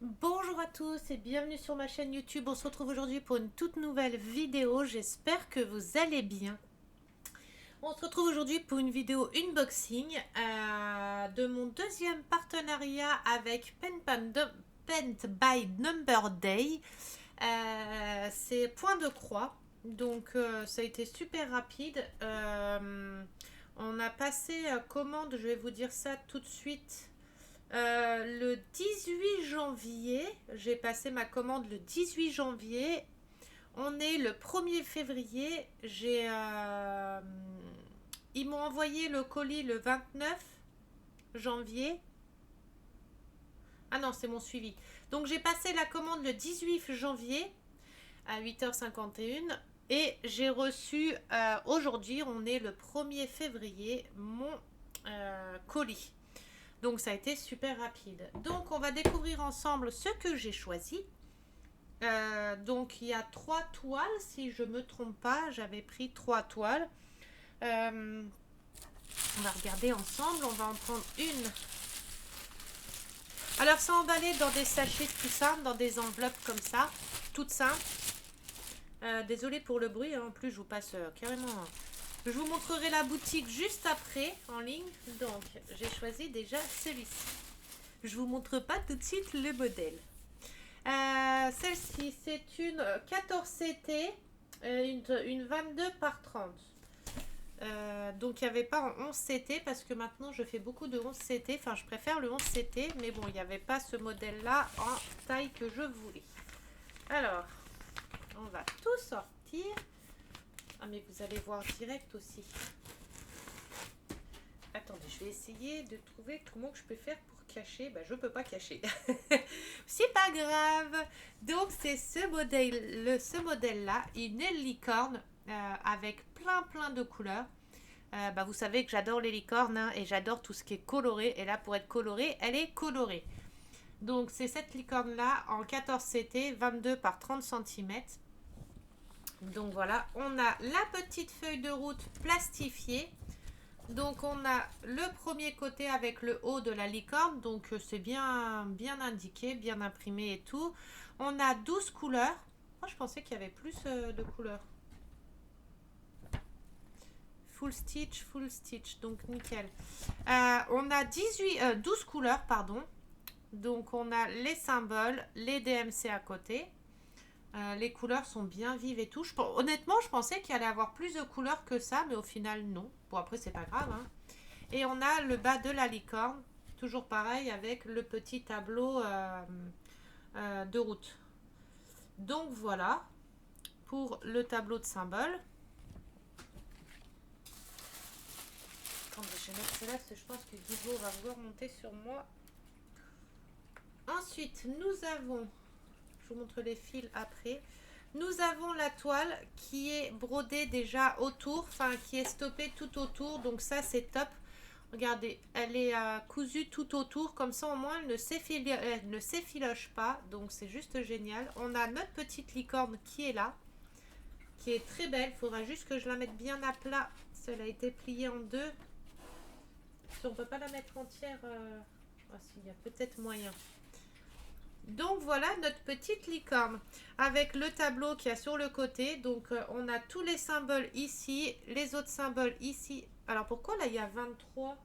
Bonjour à tous et bienvenue sur ma chaîne YouTube. On se retrouve aujourd'hui pour une toute nouvelle vidéo. J'espère que vous allez bien. On se retrouve aujourd'hui pour une vidéo unboxing de mon deuxième partenariat avec Paint by Number Day. C'est Point de Croix. Donc ça a été super rapide. On a passé commande, je vais vous dire ça tout de suite. Le 18 janvier, j'ai passé ma commande le 18 janvier. On est le 1er février. Ils m'ont envoyé le colis le 29 janvier. Ah non, c'est mon suivi. Donc j'ai passé la commande le 18 janvier à 8h51. Et j'ai reçu aujourd'hui, on est le 1er février, mon colis. Donc ça a été super rapide. Donc on va découvrir ensemble ce que j'ai choisi. Donc il y a 3 toiles, si je ne me trompe pas. J'avais pris 3 toiles. On va regarder ensemble. On va en prendre une. Alors c'est emballé dans des sachets tout simple, dans des enveloppes comme ça, toutes simples. Désolée pour le bruit, hein. En plus je vous passe carrément... Je vous montrerai la boutique juste après en ligne. Donc, j'ai choisi déjà celui-ci. Je vous montre pas tout de suite le modèle. Celle-ci, c'est une 14CT, une 22 par 30. Donc, il n'y avait pas en 11CT parce que maintenant, je fais beaucoup de 11CT. Enfin, je préfère le 11CT, mais bon, il n'y avait pas ce modèle-là en taille que je voulais. Alors, on va tout sortir. Ah mais vous allez voir direct aussi. Attendez, je vais essayer de trouver comment je peux faire pour cacher. Bah je peux pas cacher. C'est pas grave. Donc c'est ce modèle-là, une licorne avec plein de couleurs. Bah vous savez que j'adore les licornes hein, et j'adore tout ce qui est coloré. Et là pour être colorée, elle est colorée. Donc c'est cette licorne-là en 14CT, 22 par 30 cm. Donc voilà, on a la petite feuille de route plastifiée. Donc on a le premier côté avec le haut de la licorne. Donc c'est bien indiqué, bien imprimé et tout. On a 12 couleurs. Moi je pensais qu'il y avait plus de couleurs. Full stitch, donc nickel. On a 12 couleurs, pardon. Donc on a les symboles, les DMC à côté. Les couleurs sont bien vives et tout. Honnêtement, je pensais qu'il allait avoir plus de couleurs que ça, mais au final, non. Bon, après, c'est pas grave. Hein. Et on a le bas de la licorne, toujours pareil, avec le petit tableau de route. Donc, voilà pour le tableau de symboles. Attendez, je vais mettre celle-là parce que je pense que Guido va vouloir monter sur moi. Ensuite, nous avons... Je vous montre les fils après. Nous avons la toile qui est brodée déjà autour, enfin qui est stoppée tout autour. Donc ça c'est top. Regardez, elle est cousue tout autour. Comme ça au moins elle ne s'effiloche pas. Donc c'est juste génial. On a notre petite licorne qui est là. Qui est très belle. Il faudra juste que je la mette bien à plat. Elle a été pliée en deux. Si on ne peut pas la mettre entière. Ah, si, il y a peut-être moyen. Donc voilà notre petite licorne avec le tableau qu'il y a sur le côté. Donc on a tous les symboles ici, les autres symboles ici. Alors pourquoi là il y a 23?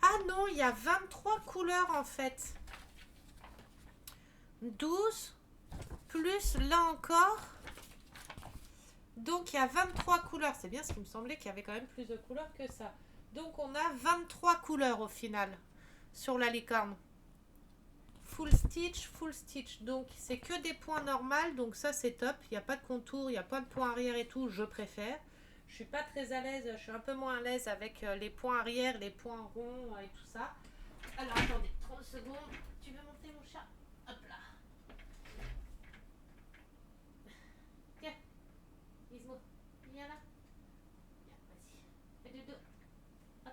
Ah non, il y a 23 couleurs en fait. 12 plus là encore. Donc il y a 23 couleurs. C'est bien ce qui me semblait qu'il y avait quand même plus de couleurs que ça. Donc on a 23 couleurs au final sur la licorne. Full stitch, donc c'est que des points normaux, donc ça c'est top, il n'y a pas de contour, il n'y a pas de points arrière et tout, je préfère. Je suis pas très à l'aise, je suis un peu moins à l'aise avec les points arrière, les points ronds et tout ça. Alors attendez, 30 secondes, tu veux monter mon chat? Hop là. Tiens, Gizmo, viens là. Viens, vas-y, fais de dos. Hop là.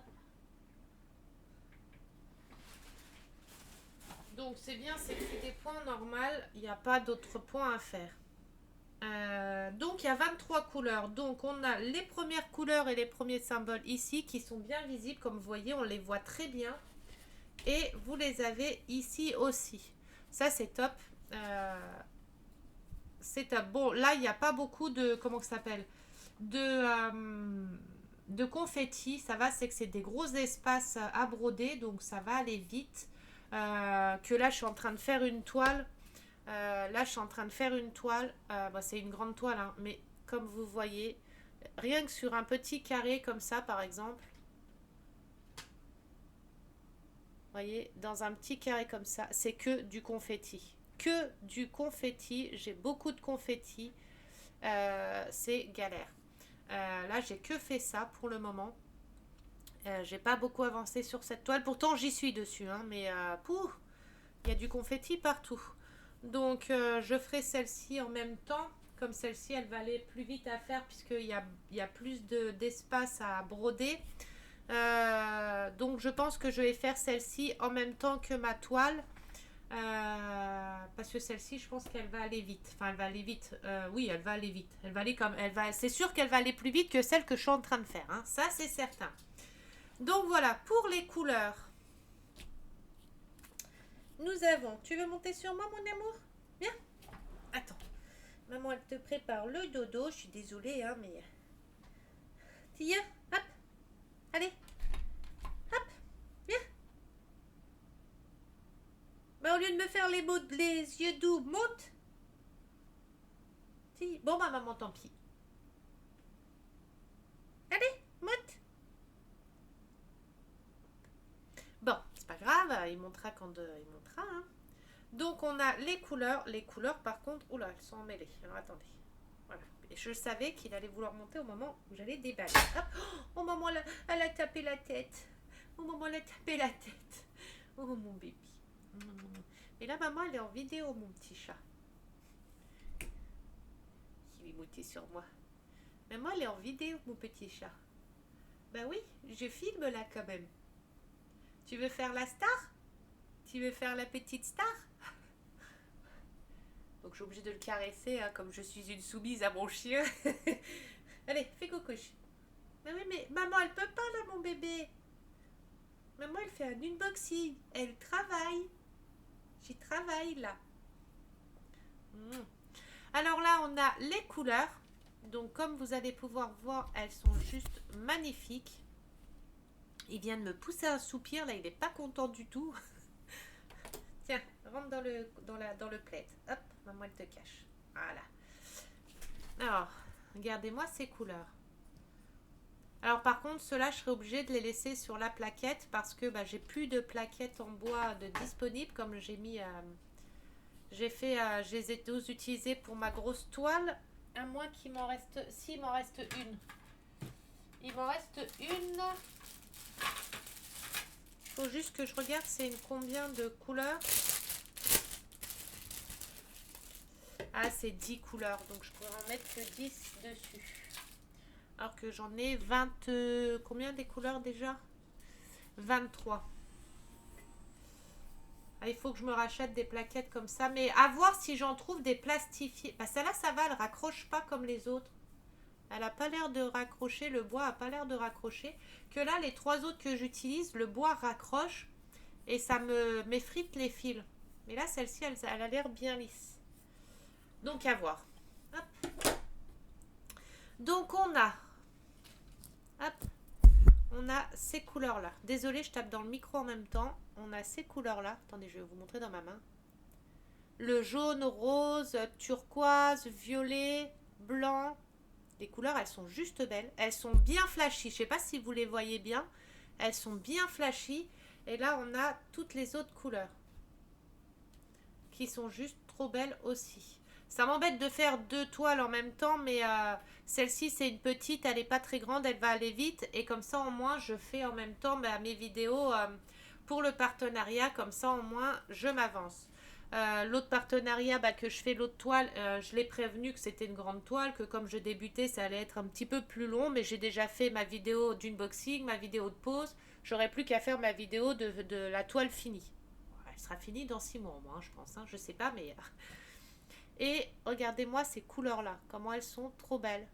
Donc c'est bien, c'est que c'est des points normaux, il n'y a pas d'autres points à faire. Donc il y a 23 couleurs. Donc on a les premières couleurs et les premiers symboles ici qui sont bien visibles. Comme vous voyez, on les voit très bien. Et vous les avez ici aussi. Ça, c'est top. C'est top. Bon, là, il n'y a pas beaucoup de... Comment ça s'appelle de confetti. Ça va, c'est que c'est des gros espaces à broder. Donc, ça va aller vite. Que là, je suis en train de faire une toile. Bon, c'est une grande toile, hein, mais comme vous voyez, rien que sur un petit carré comme ça, par exemple, voyez, dans un petit carré comme ça, c'est que du confetti. Que du confetti. J'ai beaucoup de confetti. C'est galère. Là, j'ai que fait ça pour le moment. J'ai pas beaucoup avancé sur cette toile. Pourtant, j'y suis dessus, hein, mais il y a du confetti partout. Donc, je ferai celle-ci en même temps. Comme celle-ci, elle va aller plus vite à faire puisqu'il y a plus d'espace à broder. Donc, je pense que je vais faire celle-ci en même temps que ma toile. Parce que celle-ci, je pense qu'elle va aller vite. Enfin, elle va aller vite. Oui, elle va aller vite. Elle va aller comme, c'est sûr qu'elle va aller plus vite que celle que je suis en train de faire, hein. Ça, c'est certain. Donc, voilà, pour les couleurs. Nous avons... Tu veux monter sur moi, mon amour? Viens. Attends. Maman, elle te prépare le dodo. Je suis désolée, hein, mais... Tiens, hop. Allez. Hop. Viens. Bah, au lieu de me faire les yeux doux, monte. Si. Bon, bah, maman, tant pis. Allez, monte. Bon, c'est pas grave. Il montera quand il montera, hein. Donc, on a les couleurs. Les couleurs, par contre... Oula, elles sont emmêlées. Alors, attendez. Voilà. Et je savais qu'il allait vouloir monter au moment où j'allais déballer. Hop. Oh, maman, elle a tapé la tête. Oh, maman, elle a tapé la tête. Oh, mon bébé. Et là, maman, elle est en vidéo, mon petit chat. Qui va monter sur moi. Maman, elle est en vidéo, mon petit chat. Ben oui, je filme là, quand même. Tu veux faire la star? Tu veux faire la petite star? Donc, je suis obligée de le caresser, hein, comme je suis une soumise à mon chien. Allez, fais coucouche. Mais oui, mais maman, elle peut pas, là, mon bébé. Maman, elle fait un unboxing. Elle travaille. J'y travaille, là. Alors là, on a les couleurs. Donc, comme vous allez pouvoir voir, elles sont juste magnifiques. Il vient de me pousser un soupir. Là, il n'est pas content du tout. Tiens, rentre dans le plaid. Hop, maman, elle te cache. Voilà. Alors, regardez-moi ces couleurs. Alors, par contre, ceux-là, je serai obligée de les laisser sur la plaquette parce que j'ai plus de plaquettes en bois disponibles comme j'ai mis... je les ai tous utilisés pour ma grosse toile. À moins qu'il m'en reste... Si, il m'en reste une. Il m'en reste une. Il faut juste que je regarde c'est combien de couleurs. Ah, c'est 10 couleurs. Donc, je pourrais en mettre que 10 dessus. Alors que j'en ai 20... combien des couleurs déjà? 23. Ah, il faut que je me rachète des plaquettes comme ça. Mais à voir si j'en trouve des plastifiées. Bah, celle-là, ça va. Elle raccroche pas comme les autres. Elle n'a pas l'air de raccrocher. Le bois a pas l'air de raccrocher. Que là, les 3 autres que j'utilise, le bois raccroche. Et ça m'effrite les fils. Mais là, celle-ci, elle a l'air bien lisse. Donc, à voir. Hop. Donc, on a... Hop. On a ces couleurs-là. Désolée, je tape dans le micro en même temps. On a ces couleurs-là. Attendez, je vais vous montrer dans ma main. Le jaune, rose, turquoise, violet, blanc. Les couleurs, elles sont juste belles. Elles sont bien flashy. Je ne sais pas si vous les voyez bien. Elles sont bien flashy. Et là, on a toutes les autres couleurs qui sont juste trop belles aussi. Ça m'embête de faire 2 toiles en même temps, mais celle-ci, c'est une petite, elle n'est pas très grande, elle va aller vite. Et comme ça, au moins, je fais en même temps mes vidéos pour le partenariat. Comme ça, au moins, je m'avance. L'autre partenariat que je fais, l'autre toile, je l'ai prévenu que c'était une grande toile, que comme je débutais, ça allait être un petit peu plus long. Mais j'ai déjà fait ma vidéo d'unboxing, ma vidéo de pause. J'aurai plus qu'à faire ma vidéo de la toile finie. Elle sera finie dans 6 mois, moi, je pense. Hein, je sais pas, mais... Et regardez-moi ces couleurs-là, comment elles sont trop belles.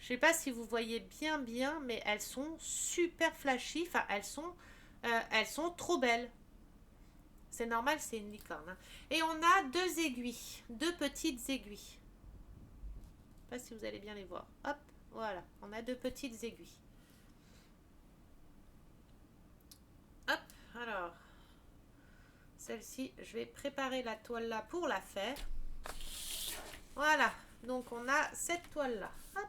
Je sais pas si vous voyez bien, mais elles sont super flashy. Enfin, elles sont trop belles. c'est normal, c'est une licorne. Hein. Et on a deux aiguilles, deux petites aiguilles. Je ne sais pas si vous allez bien les voir. Hop, voilà, on a deux petites aiguilles. Hop, alors, celle-ci, je vais préparer la toile là pour la faire. Voilà, donc on a cette toile là. Hop,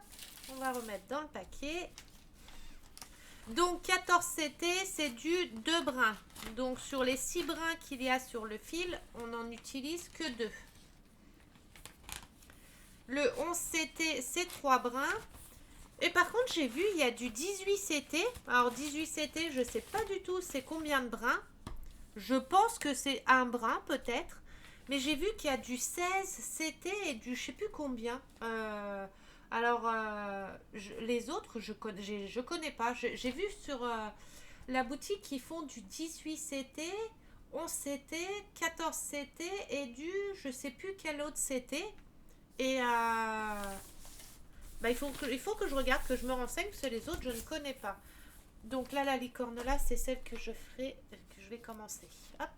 on va remettre dans le paquet. Donc 14 CT, c'est du 2 brins. Donc sur les 6 brins qu'il y a sur le fil, on n'en utilise que 2. Le 11 CT, c'est 3 brins. Et par contre, j'ai vu, il y a du 18 CT. Alors 18 CT, je ne sais pas du tout c'est combien de brins. Je pense que c'est un brin peut-être. Mais j'ai vu qu'il y a du 16 CT et du je ne sais plus combien. Les autres, je connais pas. J'ai vu sur la boutique qu'ils font du 18 CT, 11 CT, 14 CT et du je sais plus quel autre CT. Et il faut que je regarde, que je me renseigne, parce que les autres, je ne connais pas. Donc là, la licorne là, c'est celle que je ferai, que je vais commencer. Hop.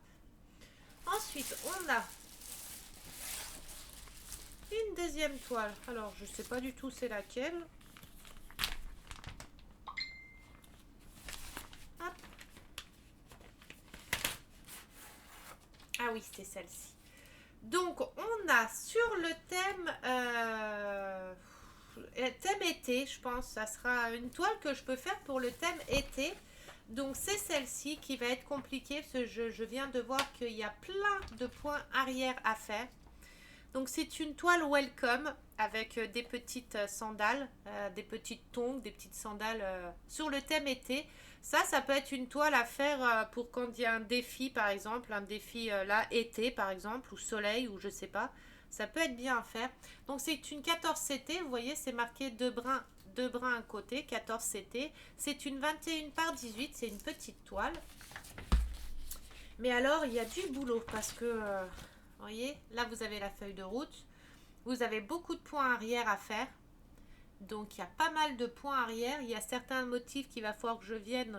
Ensuite, on a une deuxième toile. Alors, je ne sais pas du tout c'est laquelle. Hop. Ah oui, c'est celle-ci. Donc, on a sur le thème été, je pense. Ça sera une toile que je peux faire pour le thème été. Donc, c'est celle-ci qui va être compliquée parce que je viens de voir qu'il y a plein de points arrière à faire. Donc, c'est une toile welcome avec des petites sandales, des petites tongs, des petites sandales sur le thème été. Ça peut être une toile à faire pour quand il y a un défi, par exemple, un défi là, été, par exemple, ou soleil, ou je sais pas. Ça peut être bien à faire. Donc, c'est une 14 CT, vous voyez, c'est marqué 2 brins à côté, 14 CT. C'est une 21 par 18, c'est une petite toile. Mais alors, il y a du boulot parce que, vous voyez, là, vous avez la feuille de route. Vous avez beaucoup de points arrière à faire. Donc, il y a pas mal de points arrière. Il y a certains motifs qu'il va falloir que je vienne.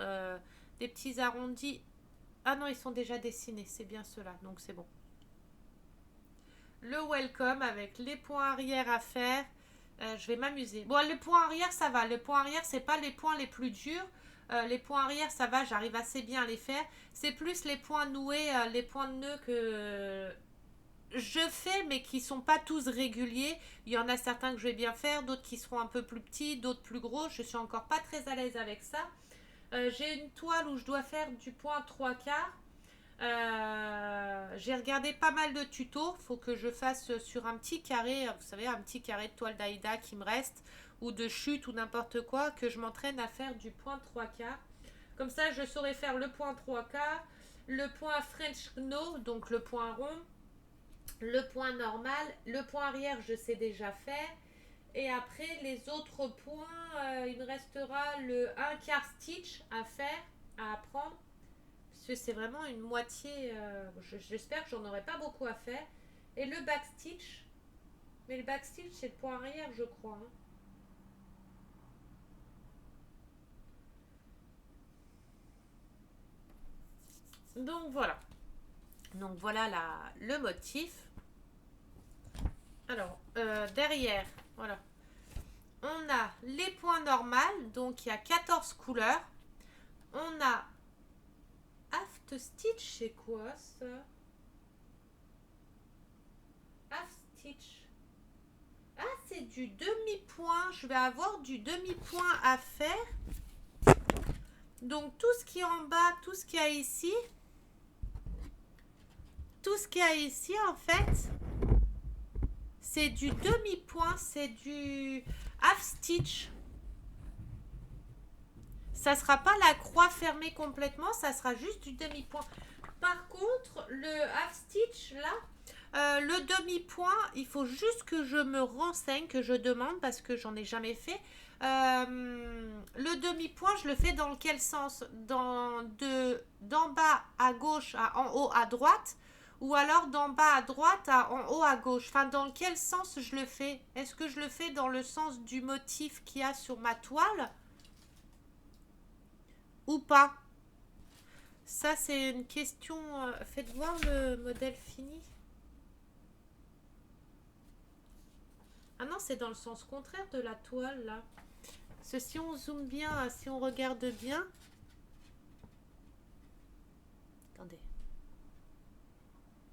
Des petits arrondis. Ah non, ils sont déjà dessinés. C'est bien ceux-là. Donc, c'est bon. Le welcome avec les points arrière à faire. Je vais m'amuser. Bon, les points arrière, ça va. Les points arrière, c'est pas les points les plus durs. Les points arrière, ça va. J'arrive assez bien à les faire. C'est plus les points noués, les points de nœud que je fais, mais qui sont pas tous réguliers. Il y en a certains que je vais bien faire, d'autres qui seront un peu plus petits, d'autres plus gros. Je suis encore pas très à l'aise avec ça. J'ai une toile où je dois faire du point 3/4. J'ai regardé pas mal de tutos. Faut que je fasse sur un petit carré, vous savez, un petit carré de toile d'Aïda qui me reste, ou de chute ou n'importe quoi, que je m'entraîne à faire du point 3/4. Comme ça, je saurai faire le point 3/4, le point French Knot, donc le point rond, le point normal, le point arrière, je sais déjà faire. Et après, les autres points, il me restera le 1/4 stitch à faire, à apprendre. Parce que c'est vraiment une moitié. J'espère que j'en aurai pas beaucoup à faire. Et le back stitch. Mais le back stitch, c'est le point arrière, je crois. Hein. Donc voilà. Donc voilà le motif. Alors, derrière, voilà. On a les points normaux, donc il y a 14 couleurs. On a aft stitch, c'est quoi ça? Aft stitch. Ah, c'est du demi-point. Je vais avoir du demi-point à faire. Donc tout ce qui est en bas, tout ce qu'il y a ici, en fait, c'est du demi-point, c'est du half stitch. Ça sera pas la croix fermée complètement, ça sera juste du demi-point. Par contre, le half stitch là, le demi-point, il faut juste que je me renseigne, que je demande parce que j'en ai jamais fait. Le demi-point, je le fais dans quel sens? D'en bas à gauche à en haut à droite, ou alors d'en bas à droite à en haut à gauche? Enfin, dans quel sens je le fais? Est-ce que je le fais dans le sens du motif qu'il y a sur ma toile ou pas? Ça, c'est une question. Faites voir le modèle fini. Ah non, c'est dans le sens contraire de la toile, là. Parce que si on zoome bien, si on regarde bien... Attendez.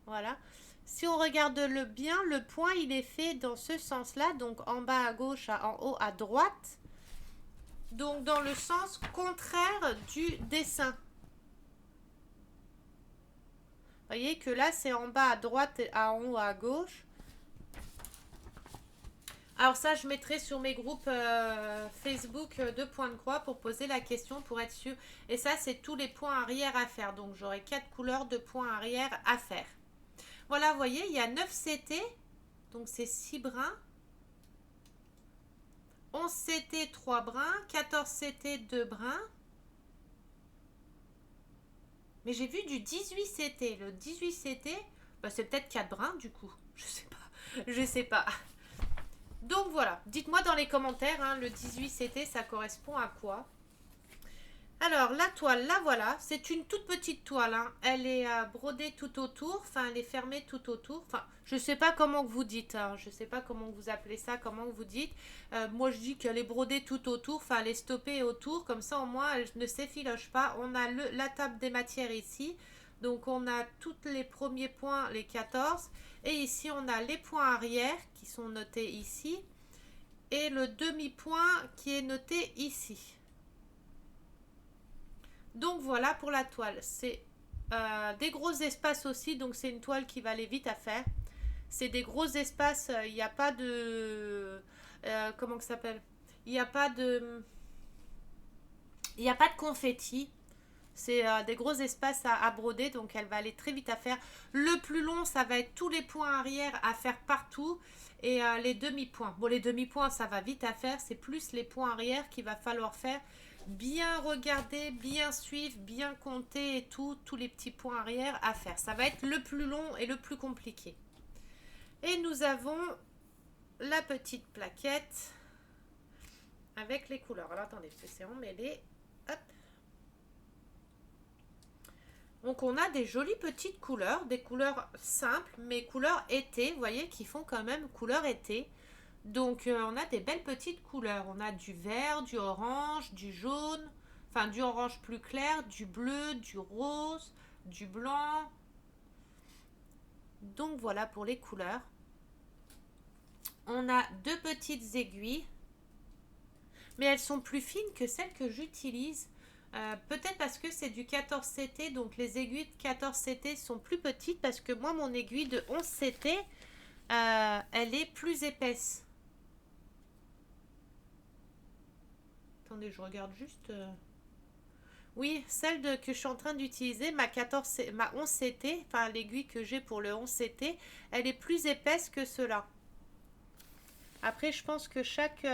Voilà. Si on regarde le bien, le point, il est fait dans ce sens-là. Donc, en bas à gauche, en haut à droite. Donc, dans le sens contraire du dessin. Vous voyez que là, c'est en bas à droite et en haut à gauche. Alors ça, je mettrai sur mes groupes Facebook de points de croix pour poser la question pour être sûr. Et ça, c'est tous les points arrière à faire. Donc, j'aurai 4 couleurs de points arrière à faire. Voilà, vous voyez, il y a 9 CT. Donc, c'est 6 brins. 11 CT, 3 brins. 14 CT, 2 brins. Mais j'ai vu du 18 CT. Le 18 CT, bah, c'est peut-être 4 brins du coup. Je sais pas. Je sais pas. Donc voilà, dites-moi dans les commentaires, hein, le 18 CT, ça correspond à quoi? Alors, la toile, là voilà, c'est une toute petite toile. Hein. Elle est brodée tout autour, enfin, elle est fermée tout autour. Enfin, je sais pas comment vous dites, hein, je sais pas comment vous appelez ça, comment vous dites. Moi, je dis qu'elle est brodée tout autour, enfin, elle est stoppée autour, comme ça, au moins, elle ne s'effiloche pas. On a la table des matières ici. Donc, on a tous les premiers points, les 14. Et ici, on a les points arrière qui sont notés ici. Et le demi-point qui est noté ici. Donc voilà pour la toile. C'est des gros espaces aussi, donc c'est une toile qui va aller vite à faire. C'est des gros espaces, il n'y a pas de... comment ça s'appelle? Il n'y a pas de... Il n'y a pas de confetti. C'est des gros espaces à broder, donc elle va aller très vite à faire. Le plus long, ça va être tous les points arrière à faire partout. Et les demi-points. Bon, les demi-points, ça va vite à faire. C'est plus les points arrière qu'il va falloir faire. Bien regarder, bien suivre, bien compter et tout. Tous les petits points arrière à faire. Ça va être le plus long et le plus compliqué. Et nous avons la petite plaquette avec les couleurs. Alors, attendez, parce que c'est emmêlé. Hop. Donc on a des jolies petites couleurs, des couleurs simples, mais couleurs été, vous voyez, qui font quand même couleur été. Donc on a des belles petites couleurs. On a du vert, du orange, du jaune, enfin du orange plus clair, du bleu, du rose, du blanc. Donc voilà pour les couleurs. On a deux petites aiguilles, mais elles sont plus fines que celles que j'utilise. Peut-être parce que c'est du 14 CT, donc les aiguilles de 14 CT sont plus petites parce que moi, mon aiguille de 11 CT, elle est plus épaisse. Attendez, je regarde juste. Oui, celle que je suis en train d'utiliser, ma 11 CT, enfin l'aiguille que j'ai pour le 11 CT, elle est plus épaisse que cela. Après, je pense que chaque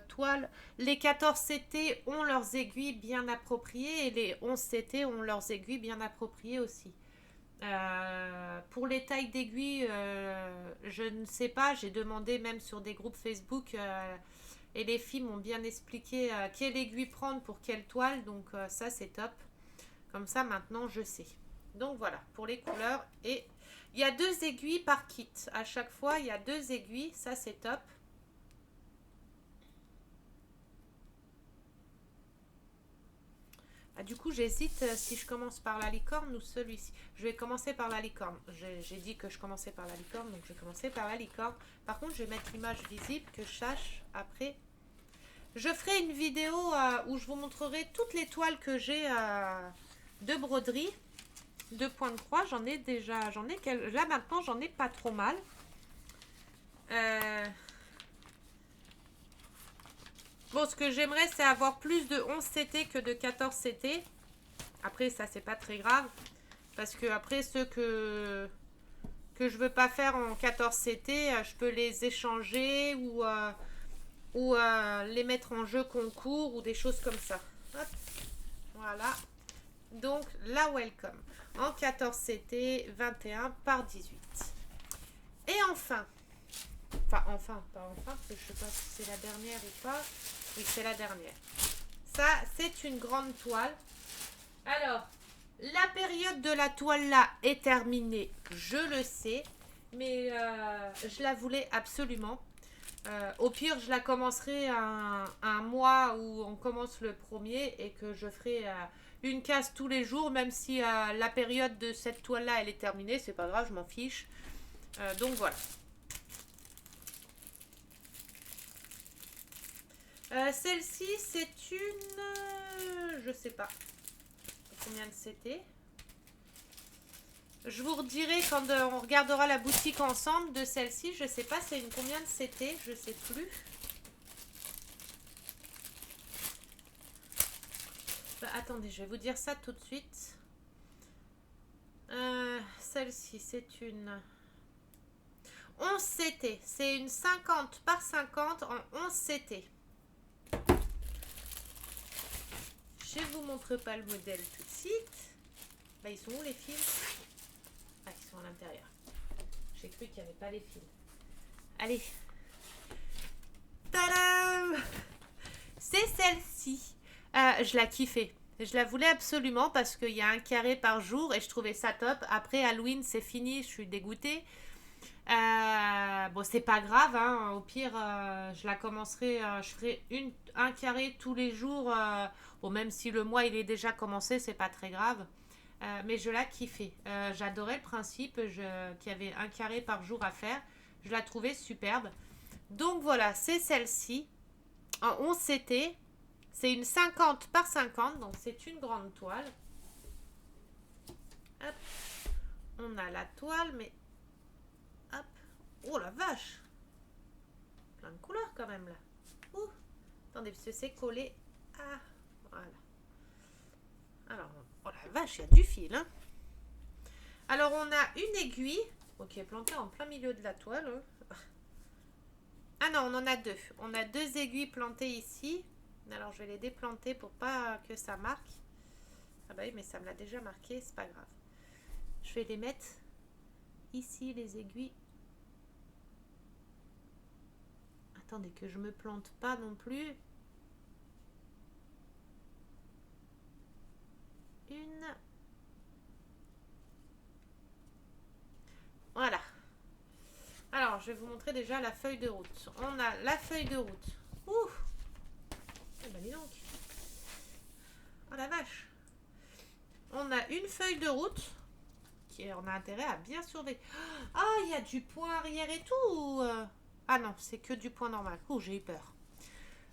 toile, les 14 CT ont leurs aiguilles bien appropriées et les 11 CT ont leurs aiguilles bien appropriées aussi. Pour les tailles d'aiguilles, je ne sais pas, j'ai demandé même sur des groupes Facebook et les filles m'ont bien expliqué quelle aiguille prendre pour quelle toile, donc ça c'est top. Comme ça maintenant je sais. Donc voilà, pour les couleurs. Et il y a deux aiguilles par kit. À chaque fois, il y a deux aiguilles, ça c'est top. Ah, du coup, j'hésite si je commence par la licorne ou celui-ci. Je vais commencer par la licorne. J'ai dit que je commençais par la licorne, donc je vais commencer par la licorne. Par contre, je vais mettre l'image visible que je sache après. Je ferai une vidéo où je vous montrerai toutes les toiles que j'ai de broderie, de point de croix. J'en ai déjà, là maintenant, j'en ai pas trop mal. Bon, ce que j'aimerais, c'est avoir plus de 11 CT que de 14 CT. Après, ça, c'est pas très grave. Parce que après, ceux que je veux pas faire en 14 CT, je peux les échanger ou les mettre en jeu concours ou des choses comme ça. Hop. Voilà. Donc, la Welcome. En 14 CT, 21 par 18. Et enfin, pas enfin, parce que je sais pas si c'est la dernière ou pas. Oui, c'est la dernière. Ça, c'est une grande toile. Alors, La période de la toile là est terminée, je le sais, mais je la voulais absolument. Au pire, je la commencerai un mois où on commence le premier et que je ferai une case tous les jours, même si la période de cette toile là elle est terminée, c'est pas grave, je m'en fiche. Donc voilà. Celle-ci, c'est une... je sais pas combien de c'était. Je vous redirai quand on regardera la boutique ensemble de celle-ci. Je sais pas c'est une combien de c'était, je sais plus. Bah, attendez, je vais vous dire ça tout de suite. Celle-ci, c'est une 11 CT. C'est une 50 par 50 en 11 CT. Je vous montre pas le modèle tout de suite. Bah, ils sont où les fils? Ah, ils sont à l'intérieur. J'ai cru qu'il n'y avait pas les fils. Allez. Tadam! C'est celle-ci. Je la kiffais. Je la voulais absolument parce qu'il y a un carré par jour et je trouvais ça top. Après Halloween, c'est fini. Je suis dégoûtée. Bon, c'est pas grave. Hein. Au pire, je la commencerai. Je ferai un carré tous les jours. Bon, même si le mois il est déjà commencé, c'est pas très grave. Mais je la kiffais. J'adorais le principe qu'il y avait un carré par jour à faire. Je la trouvais superbe. Donc voilà, c'est celle-ci. En 11 CT. C'est une 50 par 50. Donc c'est une grande toile. Hop. On a la toile, mais... Hop. Oh la vache. Plein de couleurs quand même là. Ouh. Attendez, parce que c'est collé. Ah, voilà. Alors, oh la vache, il y a du fil. Hein. Alors, on a une aiguille qui est plantée en plein milieu de la toile. Hein. Ah non, on en a deux. On a deux aiguilles plantées ici. Alors, je vais les déplanter pour pas que ça marque. Ah bah oui, mais ça me l'a déjà marqué, c'est pas grave. Je vais les mettre ici, les aiguilles. Attendez, que je me plante pas non plus. Une. Voilà. Alors, je vais vous montrer déjà la feuille de route. On a la feuille de route. Ouh. Eh ben, dis donc. Oh la vache. On a une feuille de route qui on a intérêt à bien surveiller. Ah, il y a du point arrière et tout ou, Ah non, c'est que du point normal. Ouh, j'ai eu peur.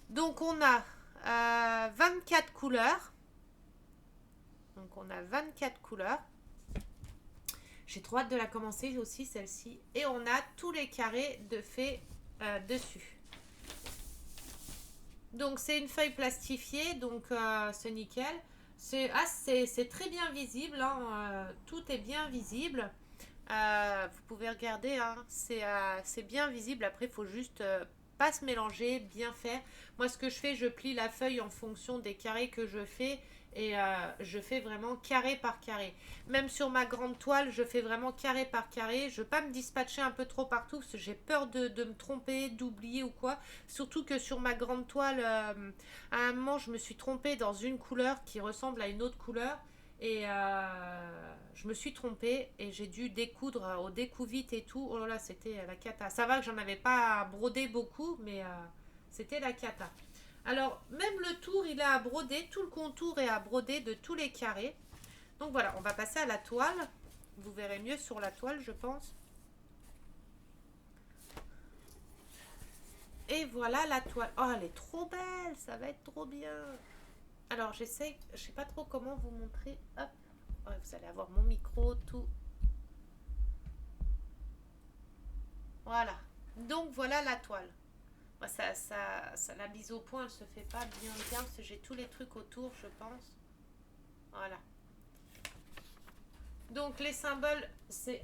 Donc, on a 24 couleurs. Donc, on a 24 couleurs. J'ai trop hâte de la commencer aussi, celle-ci. Et on a tous les carrés de fait dessus. Donc, c'est une feuille plastifiée. Donc, c'est nickel. C'est très bien visible. Hein, tout est bien visible. Vous pouvez regarder. Hein, c'est bien visible. Après, il faut juste pas se mélanger, bien faire. Moi, ce que je fais, je plie la feuille en fonction des carrés que je fais. Et je fais vraiment carré par carré. Même sur ma grande toile, je fais vraiment carré par carré. Je ne veux pas me dispatcher un peu trop partout parce que j'ai peur de me tromper, d'oublier ou quoi. Surtout que sur ma grande toile, à un moment, je me suis trompée dans une couleur qui ressemble à une autre couleur. Et je me suis trompée et j'ai dû découdre au décou-vite et tout. Oh là là, c'était la cata. Ça va que j'en avais pas brodé beaucoup, mais c'était la cata. Alors, même le tour, il est à broder. Tout le contour est à broder de tous les carrés. Donc voilà, on va passer à la toile. Vous verrez mieux sur la toile, je pense. Et voilà la toile. Oh, elle est trop belle. Ça va être trop bien. Alors, j'essaie. Je sais pas trop comment vous montrer. Hop. Ouais, vous allez avoir mon micro, tout. Voilà. Donc, voilà la toile. La mise au point, elle se fait pas bien parce que j'ai tous les trucs autour, je pense. Voilà. Donc les symboles, c'est...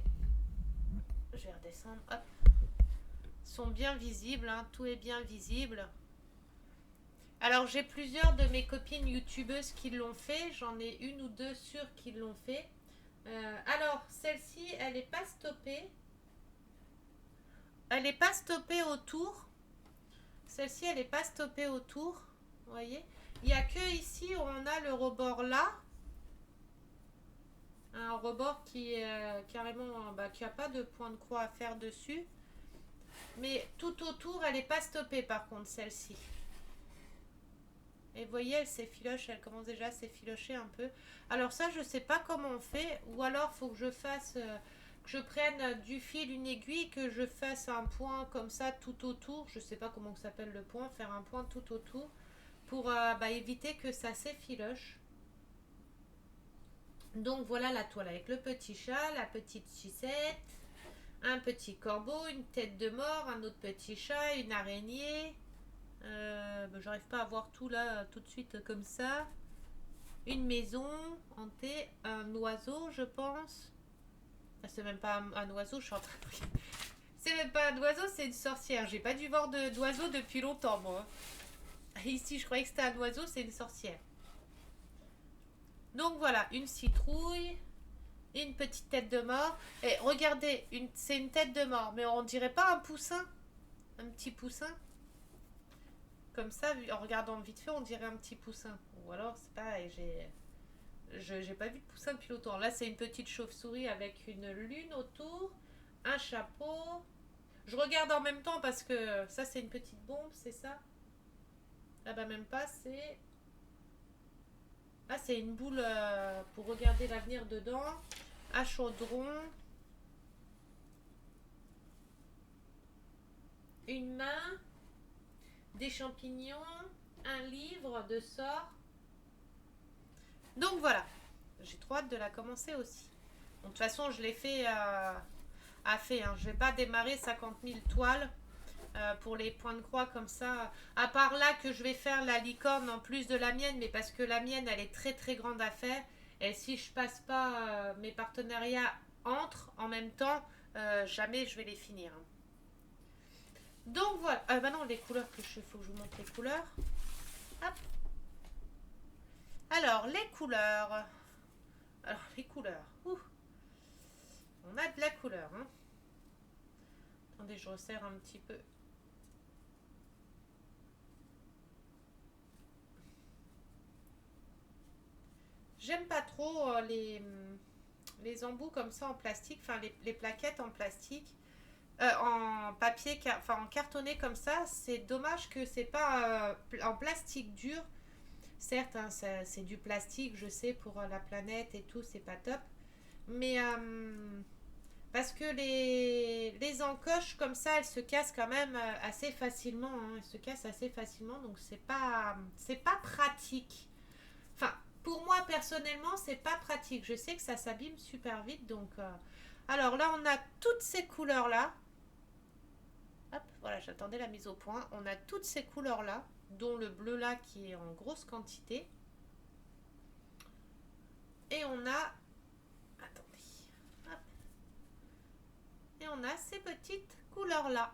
Je vais redescendre, hop. Sont bien visibles, hein, tout est bien visible. Alors j'ai plusieurs de mes copines youtubeuses qui l'ont fait. J'en ai une ou deux sûres qui l'ont fait. Alors celle-ci, elle n'est pas stoppée. Elle n'est pas stoppée autour. Celle-ci, elle n'est pas stoppée autour. Vous voyez, il n'y a que ici où on a le rebord là. Un rebord qui est carrément, qui a pas de point de croix à faire dessus. Mais tout autour, elle n'est pas stoppée par contre, celle-ci. Et vous voyez, elle s'effiloche, elle commence déjà à s'effilocher un peu. Alors ça, je sais pas comment on fait. Ou alors, faut que je fasse, que je prenne du fil, une aiguille, que je fasse un point comme ça tout autour. Je sais pas comment ça s'appelle le point. Faire un point tout autour pour éviter que ça s'effiloche. Donc voilà la toile avec le petit chat, la petite sucette, un petit corbeau, une tête de mort, un autre petit chat, une araignée. J'arrive pas à voir tout là tout de suite comme ça. Une maison hantée, un oiseau, je pense. Ah, c'est même pas un oiseau, je suis en train de... C'est même pas un oiseau, c'est une sorcière. J'ai pas dû voir d'oiseau depuis longtemps, moi. Ici, je croyais que c'était un oiseau, c'est une sorcière. Donc voilà, une citrouille, une petite tête de mort. Et regardez, c'est une tête de mort, mais on dirait pas un poussin. Un petit poussin. Comme ça, en regardant vite fait, on dirait un petit poussin. Ou alors, c'est pareil, j'ai pas vu de poussin depuis longtemps. Là, c'est une petite chauve-souris avec une lune autour, un chapeau. Je regarde en même temps parce que ça, c'est une petite bombe, c'est ça? Ah bah même pas, c'est... Ah, c'est une boule pour regarder l'avenir dedans. Un chaudron. Une main. Des champignons. Un livre de sorts. Donc voilà. J'ai trop hâte de la commencer aussi. Bon, de toute façon, je l'ai fait à fait. Hein. Je vais pas démarrer 50 000 toiles pour les points de croix comme ça. À part là que je vais faire la licorne en plus de la mienne, mais parce que la mienne, elle est très très grande à faire. Et si je passe pas mes partenariats entre en même temps, jamais je vais les finir. Hein. Donc voilà. Bah non, les couleurs que je fais, faut que je vous montre les couleurs. Hop. Alors, les couleurs. Alors, les couleurs. Ouh. On a de la couleur. Hein. Attendez, je resserre un petit peu. J'aime pas trop les embouts comme ça en plastique, enfin les plaquettes en plastique, en papier, enfin en cartonné comme ça. C'est dommage que c'est pas en plastique dur. Certes, hein, c'est du plastique, je sais, pour la planète et tout, c'est pas top. Mais parce que les encoches comme ça, elles se cassent quand même assez facilement. Hein, elles se cassent assez facilement, donc c'est pas pratique. Enfin, pour moi personnellement, c'est pas pratique. Je sais que ça s'abîme super vite, donc. Alors là, on a toutes ces couleurs là. Hop, voilà, j'attendais la mise au point. On a toutes ces couleurs là, dont le bleu là qui est en grosse quantité. Et on a. Attendez. Hop. Et on a ces petites couleurs là.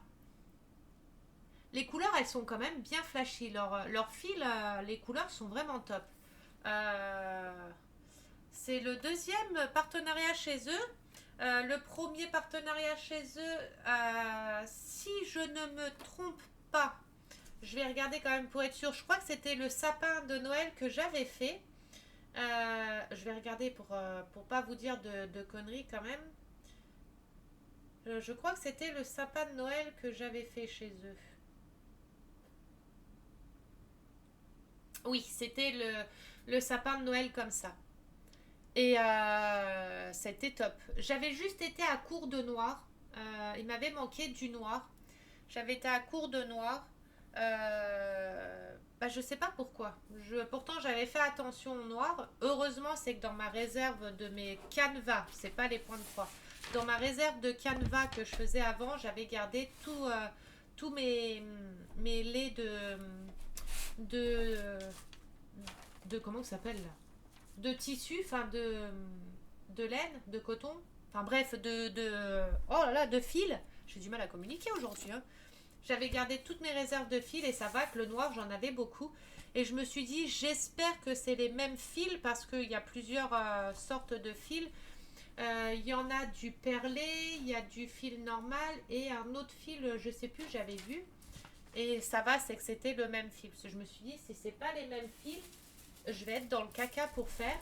Les couleurs, elles sont quand même bien flashy. Leur fil, les couleurs sont vraiment top. C'est le deuxième partenariat chez eux. Le premier partenariat chez eux, si je ne me trompe pas, je vais regarder quand même pour être sûre. Je crois que c'était le sapin de Noël que j'avais fait. Je vais regarder pour pas vous dire de conneries quand même. Je crois que c'était le sapin de Noël que j'avais fait chez eux. Oui, c'était le sapin de Noël comme ça. Et c'était top. J'avais juste été à court de noir. Il m'avait manqué du noir. J'avais été à court de noir. Je sais pas pourquoi. Pourtant, j'avais fait attention au noir. Heureusement, c'est que dans ma réserve de mes canevas, c'est pas les points de croix. Dans ma réserve de canevas que je faisais avant, j'avais gardé tous mes laits de, comment ça s'appelle là, de tissu, enfin de laine, de coton, enfin bref, oh là là, de fil. J'ai du mal à communiquer aujourd'hui. Hein. J'avais gardé toutes mes réserves de fil et ça va que le noir, j'en avais beaucoup. Et je me suis dit, j'espère que c'est les mêmes fils parce qu'il y a plusieurs sortes de fils. Il y en a du perlé, il y a du fil normal et un autre fil, je sais plus, j'avais vu. Et ça va, c'est que c'était le même fil. Parce que je me suis dit, si c'est pas les mêmes fils, je vais être dans le caca pour faire.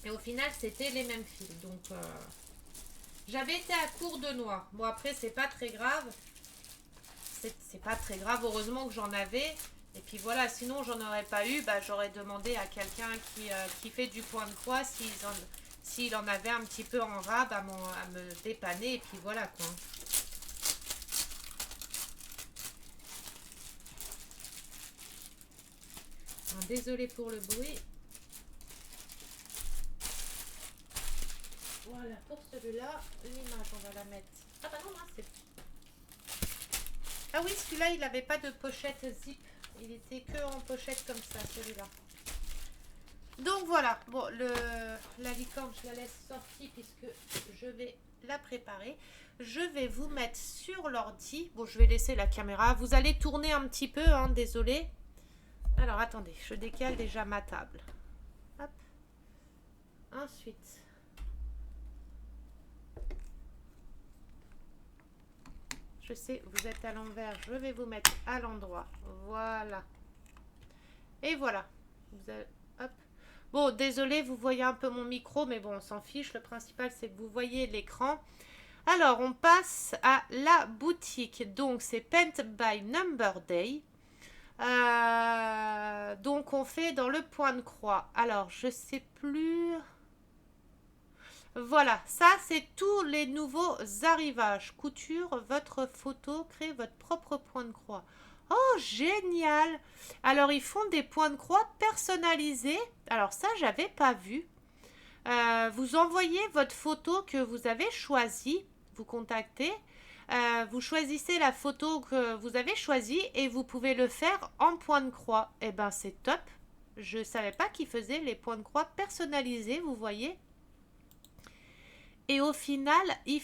Et au final, c'était les mêmes fils. Donc, j'avais été à court de noix. Bon, après, c'est pas très grave. C'est pas très grave. Heureusement que j'en avais. Et puis voilà, sinon, j'en aurais pas eu. Bah, j'aurais demandé à quelqu'un qui fait du point de croix s'il en avait un petit peu en rab à me dépanner. Et puis voilà, quoi. Désolée pour le bruit. Voilà, pour celui-là, l'image, on va la mettre. Ah bah non, c'est... Ah oui, celui-là, il n'avait pas de pochette zip. Il était que en pochette comme ça, celui-là. Donc voilà, bon, la licorne, je la laisse sortie puisque je vais la préparer. Je vais vous mettre sur l'ordi. Bon, je vais laisser la caméra. Vous allez tourner un petit peu, hein, désolé. Alors, attendez, je décale déjà ma table. Hop. Ensuite... Je sais, vous êtes à l'envers, je vais vous mettre à l'endroit. Voilà. Et voilà. Vous avez, hop. Bon, désolé, vous voyez un peu mon micro, mais bon, on s'en fiche. Le principal, c'est que vous voyez l'écran. Alors, on passe à la boutique. Donc, c'est Paint by Number Day. Donc, on fait dans le point de croix. Alors, je sais plus... Voilà, ça c'est tous les nouveaux arrivages. Couture, votre photo, créez votre propre point de croix. Oh, génial! Alors, ils font des points de croix personnalisés. Alors, ça, j'avais pas vu. Vous envoyez votre photo que vous avez choisie. Vous contactez. Vous choisissez la photo que vous avez choisie et vous pouvez le faire en point de croix. Eh ben, c'est top. Je ne savais pas qu'ils faisaient les points de croix personnalisés, vous voyez. Et au final, ils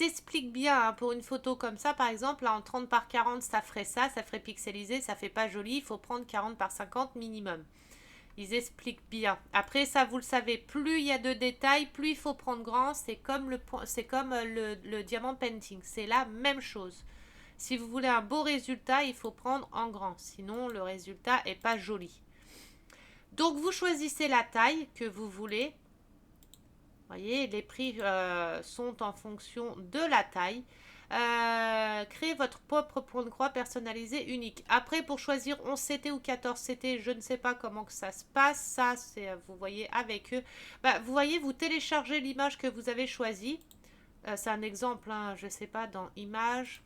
expliquent bien, hein, pour une photo comme ça, par exemple, là, en 30 par 40, ça ferait pixelisé, ça fait pas joli, il faut prendre 40 par 50 minimum. Ils expliquent bien. Après, ça, vous le savez, plus il y a de détails, plus il faut prendre grand, c'est comme le diamant painting, c'est la même chose. Si vous voulez un beau résultat, il faut prendre en grand, sinon le résultat est pas joli. Donc, vous choisissez la taille que vous voulez. Voyez, les prix sont en fonction de la taille. Créez votre propre point de croix personnalisé unique. Après, pour choisir 11 CT ou 14 CT, je ne sais pas comment que ça se passe. Ça, c'est, vous voyez, avec eux. Bah, vous voyez, vous téléchargez l'image que vous avez choisie. C'est un exemple, hein, je ne sais pas, dans Images.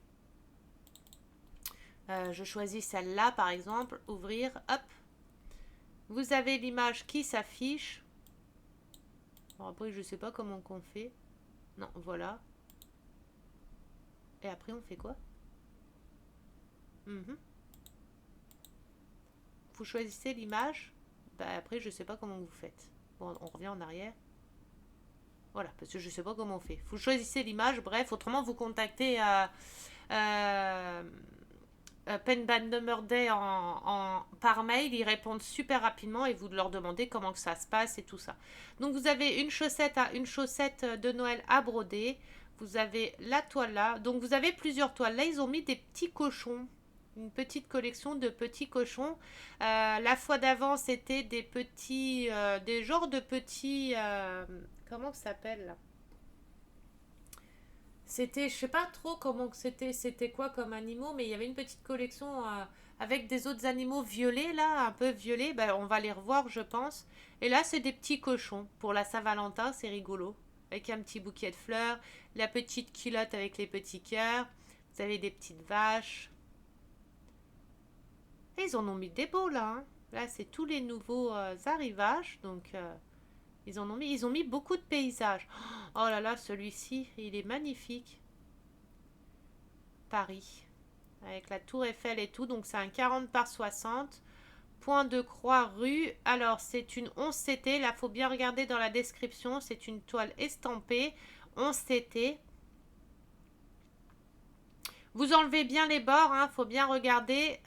Je choisis celle-là, par exemple. Ouvrir, hop. Vous avez l'image qui s'affiche. Bon, après, je sais pas comment qu'on fait. Non, voilà. Et après, on fait quoi? Vous choisissez l'image. Bah, après, je sais pas comment vous faites. Bon, on revient en arrière. Voilà, parce que je sais pas comment on fait. Vous choisissez l'image, bref. Autrement, vous contactez Pen Band Number Day par mail, ils répondent super rapidement et vous leur demandez comment que ça se passe et tout ça. Donc vous avez une chaussette de Noël à broder, vous avez la toile là, donc vous avez plusieurs toiles. Là ils ont mis des petits cochons, une petite collection de petits cochons. La fois d'avant c'était des petits, des genres de petits, comment ça s'appelle là? C'était, je sais pas trop comment que c'était quoi comme animaux, mais il y avait une petite collection avec des autres animaux violets là, un peu violets. Ben, on va les revoir, je pense. Et là, c'est des petits cochons pour la Saint-Valentin, c'est rigolo, avec un petit bouquet de fleurs, la petite culotte avec les petits cœurs. Vous avez des petites vaches. Et ils en ont mis des beaux là. Hein. Là, c'est tous les nouveaux arrivages, donc. Ils ont mis beaucoup de paysages. Oh là là, celui-ci, il est magnifique. Paris, avec la tour Eiffel et tout. Donc c'est un 40 par 60. Point de croix rue. Alors c'est une 11 CT. Là, faut bien regarder dans la description. C'est une toile estampée. 11 CT. Vous enlevez bien les bords. Faut bien regarder.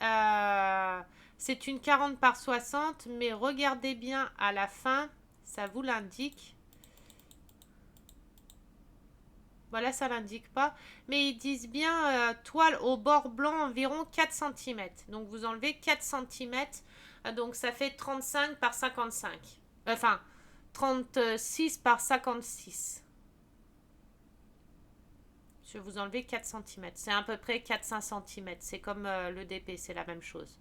C'est une 40 par 60. Mais regardez bien à la fin. Ça vous l'indique. Voilà, ça l'indique pas. Mais ils disent bien toile au bord blanc environ 4 cm. Donc vous enlevez 4 cm. Donc ça fait 35 par 55. Enfin, 36 par 56. Je vais vous enlever 4 cm. C'est à peu près 4-5 cm. C'est comme le DP, c'est la même chose.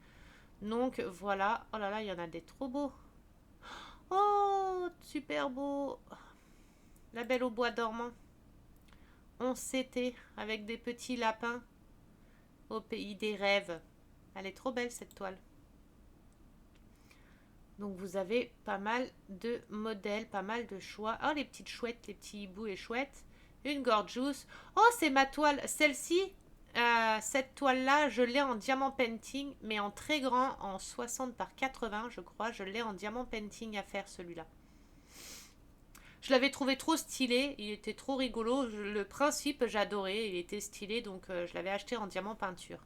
Donc voilà. Oh là là, il y en a des trop beaux. Oh, super beau. La Belle au bois dormant. On s'était avec des petits lapins au pays des rêves. Elle est trop belle cette toile. Donc vous avez pas mal de modèles, pas mal de choix. Oh, les petites chouettes, les petits hiboux et chouettes. Une gorgeous. Oh, c'est ma toile. Celle-ci, cette toile-là, je l'ai en diamant painting, mais en très grand, en 60 par 80, je crois. Je l'ai en diamant painting à faire, celui-là. Je l'avais trouvé trop stylé, il était trop rigolo. Le principe, j'adorais, il était stylé, donc je l'avais acheté en diamant peinture.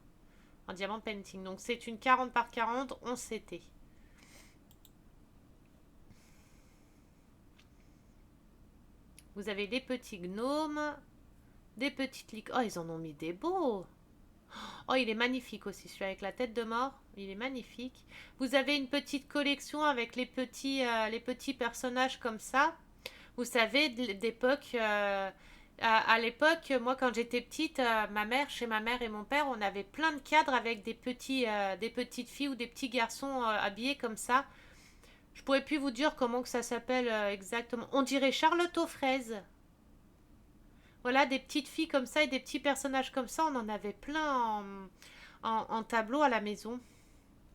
En diamant painting. Donc c'est une 40 par 40, on s'était. Vous avez des petits gnomes, des petites licornes. Oh, ils en ont mis des beaux. Oh, il est magnifique aussi, celui avec la tête de mort. Il est magnifique. Vous avez une petite collection avec les petits personnages comme ça. Vous savez, d'époque... à l'époque, moi, quand j'étais petite, chez ma mère et mon père, on avait plein de cadres avec des petites filles ou des petits garçons habillés comme ça. Je pourrais plus vous dire comment que ça s'appelle exactement. On dirait Charlotte aux fraises. Voilà, des petites filles comme ça et des petits personnages comme ça. On en avait plein en tableau à la maison.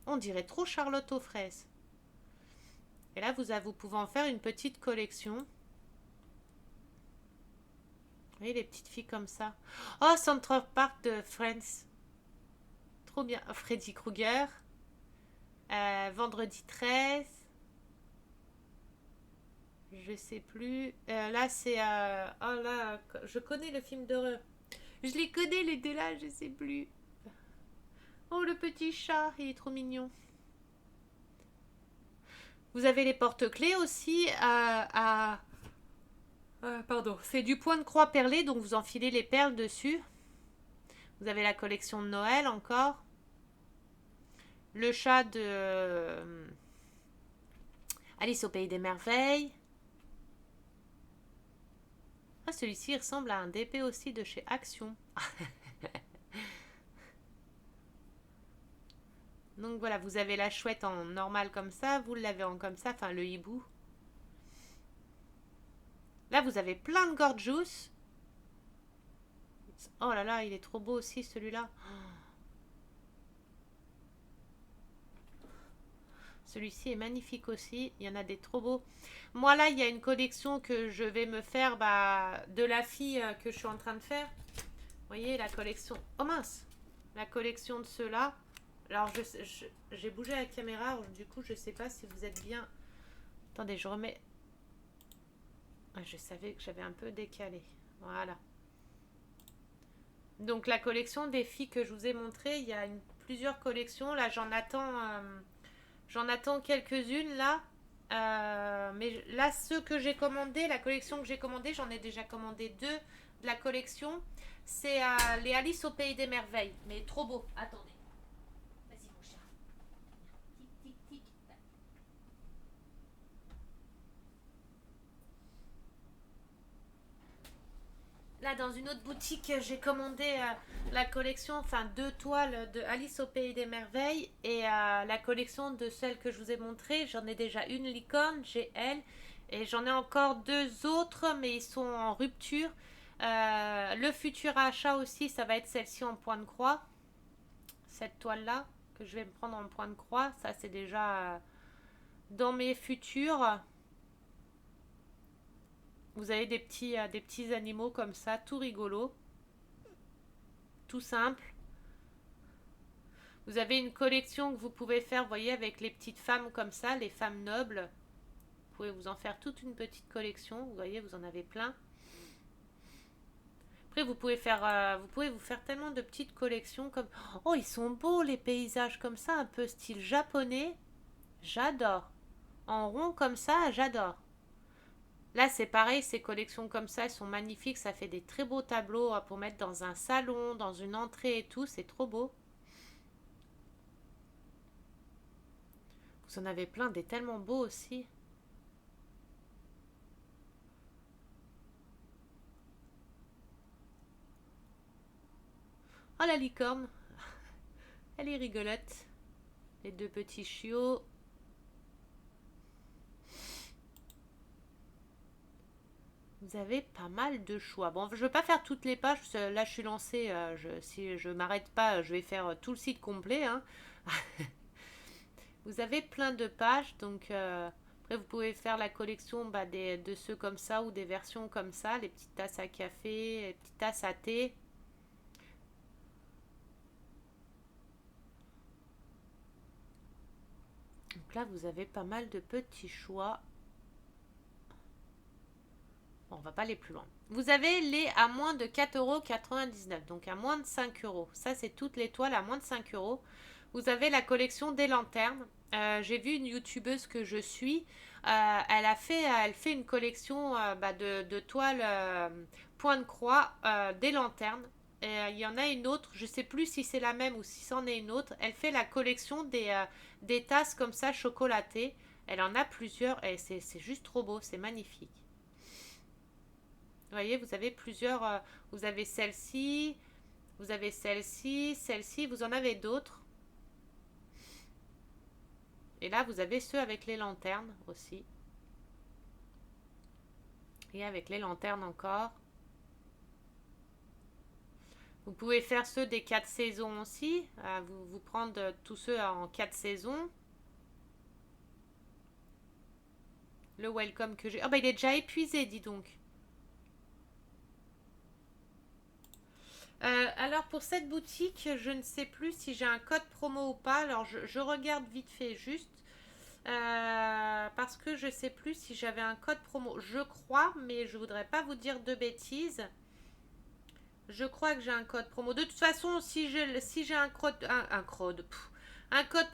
On dirait trop Charlotte aux fraises. Et là, vous pouvez en faire une petite collection. Vous voyez, les petites filles comme ça. Oh, Central Park de Friends. Trop bien. Freddy Krueger. Vendredi 13. Je sais plus. Là, c'est... oh là, je connais le film d'horreur. Je les connais, les deux là, je sais plus. Oh, le petit chat, il est trop mignon. Vous avez les porte-clés aussi pardon, c'est du point de croix perlé, donc vous enfilez les perles dessus. Vous avez la collection de Noël encore. Le chat de Alice au pays des merveilles. Ah, celui-ci ressemble à un DP aussi de chez Action. Donc voilà, vous avez la chouette en normal comme ça, vous l'avez en comme ça, enfin le hibou. Là, vous avez plein de gorgeous. Oh là là, il est trop beau aussi celui-là. Celui-ci est magnifique aussi. Il y en a des trop beaux. Moi là, il y a une collection que je vais me faire de la fille que je suis en train de faire. Vous voyez la collection. Oh mince, la collection de ceux-là. Alors j'ai bougé la caméra, du coup je sais pas si vous êtes bien. Attendez, je remets. Je savais que j'avais un peu décalé. Voilà. Donc la collection des filles que je vous ai montré, il y a plusieurs collections. Là j'en attends quelques-unes là. Mais là ceux que j'ai commandés, la collection que j'ai commandée, j'en ai déjà commandé deux de la collection. C'est les Alice au pays des merveilles. Mais trop beau. Attendez. Vas-y mon chat. Tic tic tic. Là, dans une autre boutique, j'ai commandé la collection, enfin deux toiles de Alice au pays des merveilles et la collection de celles que je vous ai montrées. J'en ai déjà une licorne, j'ai elle, et j'en ai encore deux autres, mais ils sont en rupture. Le futur achat aussi, ça va être celle-ci en point de croix. Cette toile-là, que je vais me prendre en point de croix, ça c'est déjà dans mes futurs. Vous avez des petits animaux comme ça, tout rigolo, tout simple. Vous avez une collection que vous pouvez faire, vous voyez, avec les petites femmes comme ça, les femmes nobles. Vous pouvez vous en faire toute une petite collection. Vous voyez, vous en avez plein. Après, vous pouvez vous faire tellement de petites collections comme... Oh, ils sont beaux les paysages comme ça, un peu style japonais. J'adore. En rond comme ça, j'adore. Là, c'est pareil, ces collections comme ça, elles sont magnifiques. Ça fait des très beaux tableaux pour mettre dans un salon, dans une entrée et tout. C'est trop beau. Vous en avez plein, des tellement beaux aussi. Oh, la licorne. Elle est rigolote. Les deux petits chiots. Vous avez pas mal de choix. Bon, je ne vais pas faire toutes les pages, parce que là je suis lancée. Si je m'arrête pas, je vais faire tout le site complet, hein. Vous avez plein de pages, donc après vous pouvez faire la collection de ceux comme ça ou des versions comme ça, les petites tasses à café, les petites tasses à thé. Donc là vous avez pas mal de petits choix. Bon, on va pas aller plus loin. Vous avez les à moins de 4,99 €, donc à moins de 5 euros. Ça, c'est toutes les toiles à moins de 5 euros. Vous avez la collection des lanternes. J'ai vu une youtubeuse que je suis. Elle fait une collection de toiles point de croix, des lanternes. Et, il y en a une autre, je ne sais plus si c'est la même ou si c'en est une autre. Elle fait la collection des tasses comme ça chocolatées. Elle en a plusieurs et c'est juste trop beau, c'est magnifique. Vous voyez, vous avez plusieurs. Vous avez celle-ci, vous avez celle-ci, celle-ci, vous en avez d'autres. Et là, vous avez ceux avec les lanternes aussi. Et avec les lanternes encore. Vous pouvez faire ceux des 4 saisons aussi. Vous prendre tous ceux en 4 saisons. Le welcome que j'ai. Oh, bah, il est déjà épuisé, dis donc. Alors pour cette boutique, je ne sais plus si j'ai un code promo ou pas. Alors je regarde vite fait juste. Parce que je sais plus si j'avais un code promo. Je crois, mais je voudrais pas vous dire de bêtises. Je crois que j'ai un code promo. De toute façon, si j'ai un code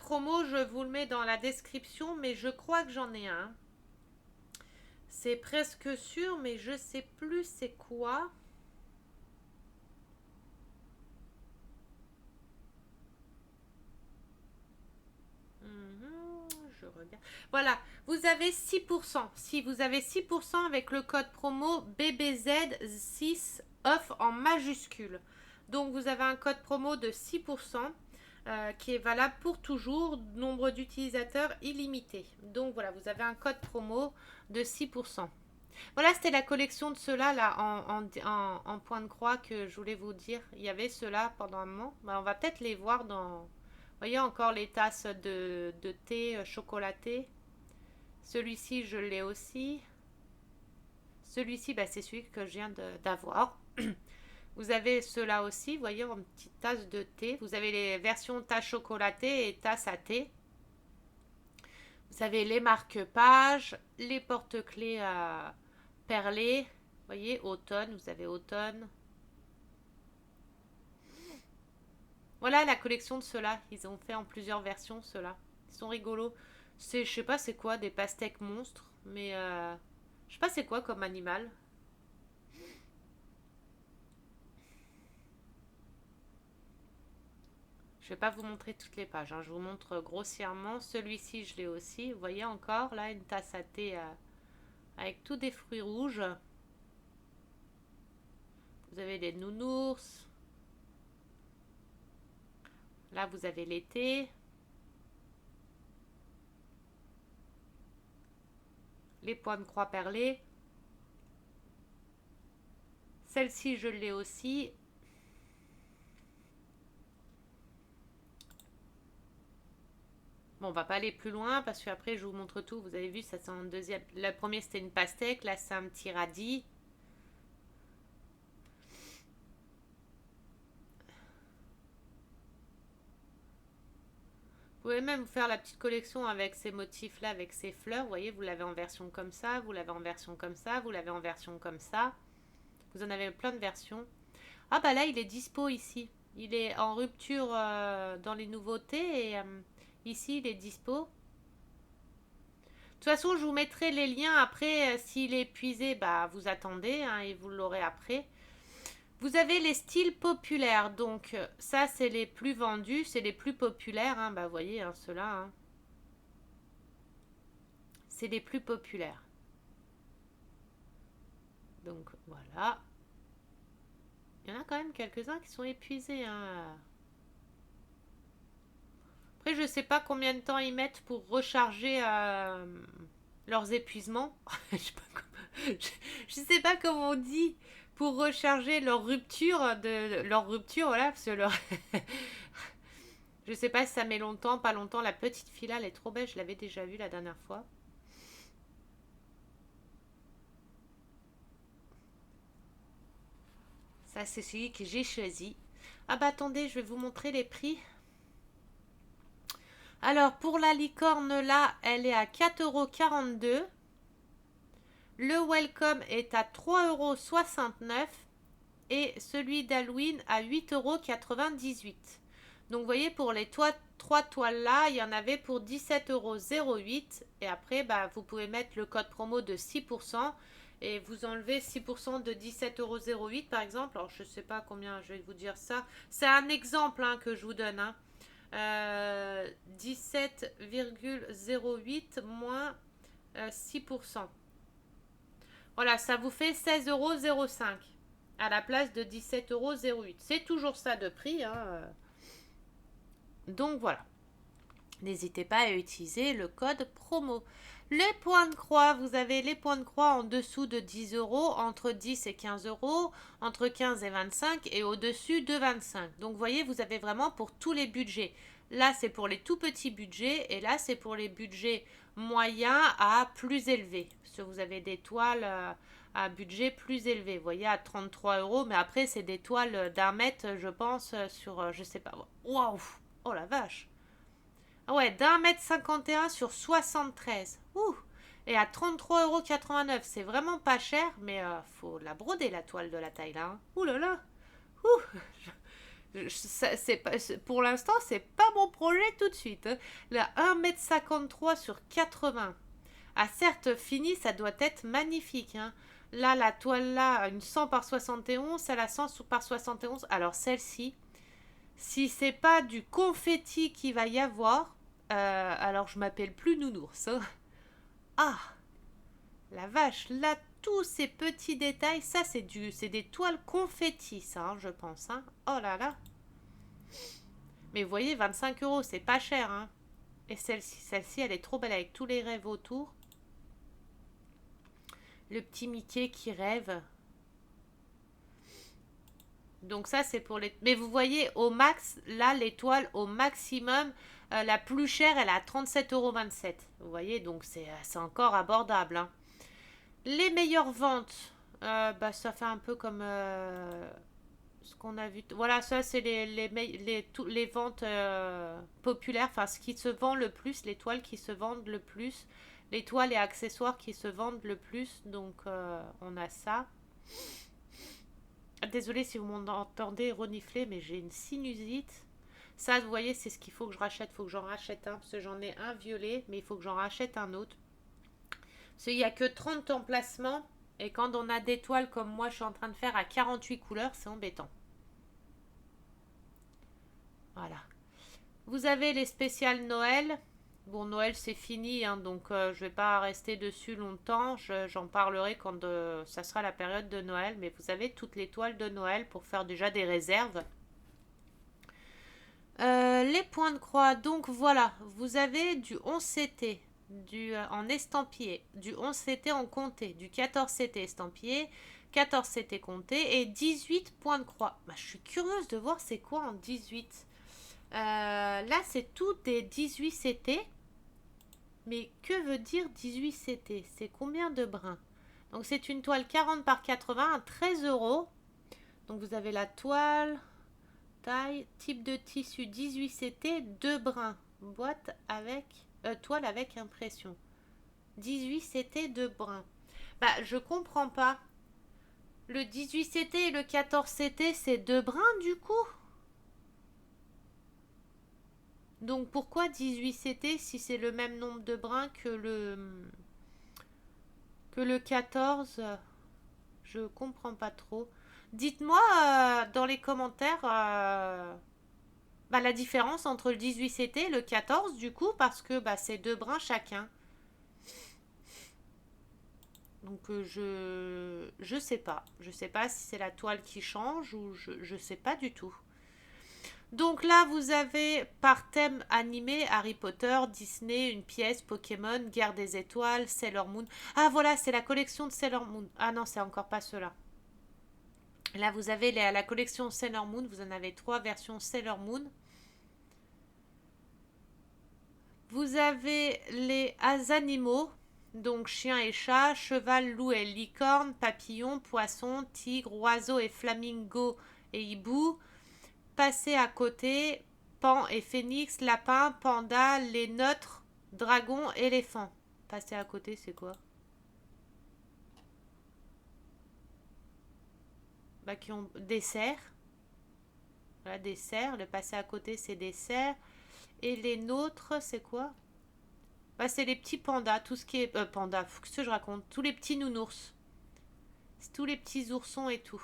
promo, je vous le mets dans la description, mais je crois que j'en ai un. C'est presque sûr, mais je sais plus c'est quoi. Je regarde. Voilà, vous avez 6%. Si vous avez 6% avec le code promo BBZ6 off en majuscule. Donc vous avez un code promo de 6% qui est valable pour toujours, nombre d'utilisateurs illimité. Donc voilà, vous avez un code promo de 6%. Voilà, c'était la collection de ceux-là là, en point de croix que je voulais vous dire. Il y avait ceux-là pendant un moment. Bah, on va peut-être les voir dans... Vous voyez encore les tasses de thé chocolaté. Celui-ci, je l'ai aussi. Celui-ci, bah, c'est celui que je viens d'avoir. Vous avez ceux-là aussi, vous voyez, en petite tasse de thé. Vous avez les versions tasse chocolatée et tasse à thé. Vous avez les marque-pages, les porte-clés perlés. Vous voyez, automne, vous avez automne. Voilà la collection de ceux-là. Ils ont fait en plusieurs versions, ceux-là. Ils sont rigolos. Je sais pas c'est quoi, des pastèques monstres. Mais je sais pas c'est quoi comme animal. Je vais pas vous montrer toutes les pages, hein. Je vous montre grossièrement. Celui-ci, je l'ai aussi. Vous voyez encore, là, une tasse à thé avec tous des fruits rouges. Vous avez des nounours. Là, vous avez l'été. Les points de croix perlés. Celle-ci, je l'ai aussi. Bon, on va pas aller plus loin parce qu'après, je vous montre tout. Vous avez vu, ça c'est en deuxième. Le premier, c'était une pastèque. Là, c'est un petit radis. Vous pouvez même faire la petite collection avec ces motifs-là, avec ces fleurs. Vous voyez, vous l'avez en version comme ça, vous l'avez en version comme ça, vous l'avez en version comme ça. Vous en avez plein de versions. Ah bah là, il est dispo ici. Il est en rupture dans les nouveautés et ici, il est dispo. De toute façon, je vous mettrai les liens après. S'il est épuisé, bah vous attendez hein, et vous l'aurez après. Vous avez les styles populaires. Donc ça, c'est les plus vendus, c'est les plus populaires. Hein, bah vous voyez, hein, ceux-là. Hein. C'est les plus populaires. Donc voilà. Il y en a quand même quelques-uns qui sont épuisés, hein. Après, je sais pas combien de temps ils mettent pour recharger leurs épuisements. Je sais pas je sais pas comment on dit pour recharger leur rupture, voilà, parce que je sais pas si ça met longtemps, pas longtemps. La petite fille là, elle est trop belle, je l'avais déjà vue la dernière fois. Ça, c'est celui que j'ai choisi. Ah bah attendez, je vais vous montrer les prix. Alors, pour la licorne là, elle est à 4,42 €. Le welcome est à 3,69 € et celui d'Halloween à 8,98 €. Donc, vous voyez, pour les trois toiles là, il y en avait pour 17,08 € et après, bah, vous pouvez mettre le code promo de 6% et vous enlevez 6% de 17,08 € par exemple. Alors, je ne sais pas combien je vais vous dire ça. C'est un exemple hein, que je vous donne. Hein. 17,08 moins 6%. Voilà, ça vous fait 16,05 € à la place de 17,08 €. C'est toujours ça de prix. Hein. Donc voilà. N'hésitez pas à utiliser le code promo. Les points de croix, vous avez les points de croix en dessous de 10 €, entre 10 et 15 €, entre 15 et 25 et au-dessus de 25. Donc vous voyez, vous avez vraiment pour tous les budgets. Là, c'est pour les tout petits budgets et là, c'est pour les budgets moyens à plus élevés. Parce que vous avez des toiles à budget plus élevé. Vous voyez, à 33 €, mais après, c'est des toiles d'1 mètre, je pense, sur, je sais pas. Waouh! Oh la vache! Ah ouais, d'1,51 m sur 73. Ouh! Et à 33,89 €. C'est vraiment pas cher, mais faut la broder la toile de la taille là. Hein. Ouh là là! Ouh! Pour l'instant, c'est pas mon projet tout de suite. Hein. La 1,53 m sur 80. Ah certes, fini, ça doit être magnifique. Hein. Là, la toile là, une 100 par 71, celle à 100 par 71. Alors celle-ci, si c'est pas du confetti qu'il va y avoir, alors je m'appelle plus Nounours. Hein. Ah, la vache, là, tous ces petits détails, ça c'est des toiles confetti, ça, hein, je pense. Hein. Oh là là. Mais vous voyez, 25 €, c'est pas cher. Hein. Et celle-ci, elle est trop belle avec tous les rêves autour. Le petit Mickey qui rêve. Donc ça, c'est pour les... Mais vous voyez, au max, là, l'étoile au maximum, la plus chère, elle est à 37,27 €. Vous voyez, donc c'est encore abordable. Hein. Les meilleures ventes, bah, ça fait un peu comme ce qu'on a vu. Voilà, ça, c'est les ventes populaires. Enfin, ce qui se vend le plus, les toiles qui se vendent le plus. Les toiles et accessoires qui se vendent le plus. Donc, on a ça. Désolée si vous m'entendez renifler, mais j'ai une sinusite. Ça, vous voyez, c'est ce qu'il faut que je rachète. Il faut que j'en rachète un, parce que j'en ai un violet, mais il faut que j'en rachète un autre. Parce qu'il n'y a que 30 emplacements, et quand on a des toiles comme moi, je suis en train de faire à 48 couleurs, c'est embêtant. Voilà. Vous avez les spéciales Noël. Bon, Noël, c'est fini, hein, donc je ne vais pas rester dessus longtemps. J'en parlerai quand ça sera la période de Noël. Mais vous avez toutes les toiles de Noël pour faire déjà des réserves. Les points de croix. Donc voilà, vous avez du 11 CT en estampillé, du 11 CT en comté, du 14 CT estampillé, 14 CT comté et 18 points de croix. Bah, je suis curieuse de voir c'est quoi en 18. Là, c'est tout des 18 CT. Mais que veut dire 18 CT? C'est combien de brins? Donc, c'est une toile 40 par 80 à 13 €. Donc, vous avez la toile, taille, type de tissu 18 CT, 2 brins. Boîte avec, toile avec impression. 18 CT, 2 brins. Bah, je comprends pas. Le 18 CT et le 14 CT, c'est 2 brins du coup? Donc pourquoi 18 CT si c'est le même nombre de brins que le 14? Je comprends pas trop. Dites-moi dans les commentaires bah, la différence entre le 18 CT et le 14 du coup parce que bah, c'est 2 brins chacun. Donc je sais pas. Je sais pas si c'est la toile qui change ou je sais pas du tout. Donc là, vous avez par thème animé Harry Potter, Disney, une pièce, Pokémon, Guerre des Étoiles, Sailor Moon. Ah voilà, c'est la collection de Sailor Moon. Ah non, c'est encore pas cela. Là, vous avez la collection Sailor Moon. Vous en avez 3 versions Sailor Moon. Vous avez les animaux, donc chien et chat, cheval, loup et licorne, papillon, poisson, tigre, oiseau et flamingo et hibou. Passez à côté, pan et phénix, lapin, panda, les neutres, dragon, éléphant. Passer à côté, c'est quoi? Bah, qui ont des cerfs. Voilà, des cerfs. Le passer à côté, c'est des cerfs. Et les nôtres, c'est quoi? Bah, c'est les petits pandas, tout ce qui est... panda, qu'est-ce que je raconte? Tous les petits nounours. C'est tous les petits oursons et tout.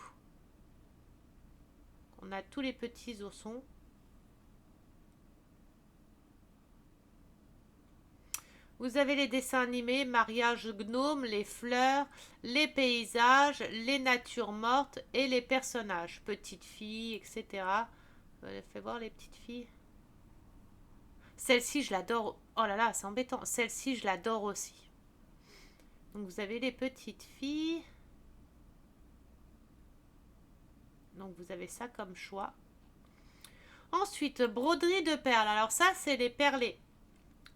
On a tous les petits oursons. Vous avez les dessins animés, mariage gnome, les fleurs, les paysages, les natures mortes et les personnages, petites filles, etc. Fais voir les petites filles. Celle-ci, je l'adore. Oh là là, c'est embêtant. Celle-ci, je l'adore aussi. Donc vous avez les petites filles. Donc vous avez ça comme choix. Ensuite, broderie de perles. Alors ça, c'est les perlés.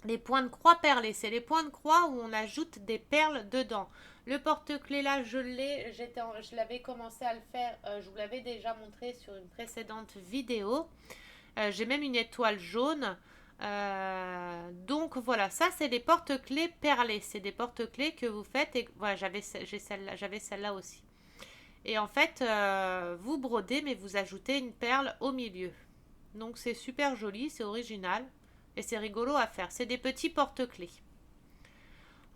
Les points de croix perlés, c'est les points de croix où on ajoute des perles dedans. Le porte-clés là, je l'ai, je l'avais commencé à le faire, je vous l'avais déjà montré sur une précédente vidéo. J'ai même une étoile jaune. Donc voilà, ça c'est des porte-clés perlés. C'est des porte-clés que vous faites et voilà, j'avais celle-là aussi. Et en fait, vous brodez mais vous ajoutez une perle au milieu. Donc c'est super joli, c'est original. Et c'est rigolo à faire. C'est des petits porte-clés.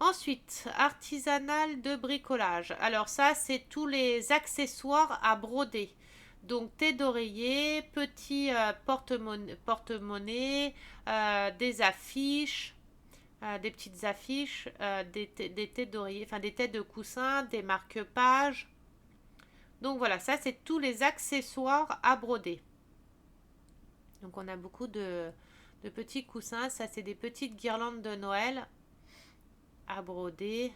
Ensuite, artisanal de bricolage. Alors ça, c'est tous les accessoires à broder. Donc thé d'oreiller, petits porte-monnaie, des affiches, des petites affiches, des têtes d'oreiller, enfin des têtes de coussin, des marque-pages. Donc voilà, ça c'est tous les accessoires à broder. Donc on a beaucoup de petits coussins. Ça, c'est des petites guirlandes de Noël à broder,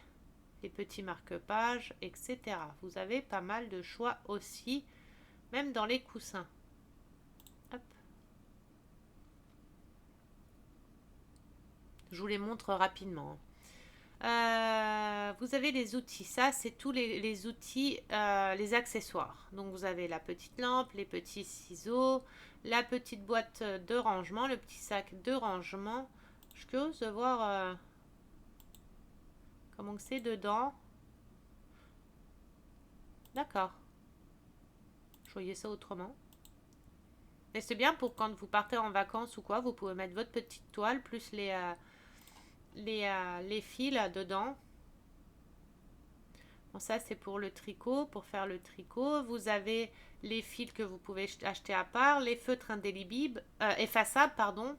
des petits marque-pages, etc. Vous avez pas mal de choix aussi, même dans les coussins. Hop. Je vous les montre rapidement. Vous avez les outils. Ça, c'est tous les outils, les accessoires. Donc, vous avez la petite lampe, les petits ciseaux, la petite boîte de rangement, le petit sac de rangement. Je suis curieuse de voir comment c'est dedans. D'accord. Je voyais ça autrement. Mais c'est bien pour quand vous partez en vacances ou quoi, vous pouvez mettre votre petite toile plus les fils dedans. Bon, ça c'est pour le tricot, pour faire le tricot. Vous avez les fils que vous pouvez acheter à part, les feutres indélébiles, effaçables, pardon.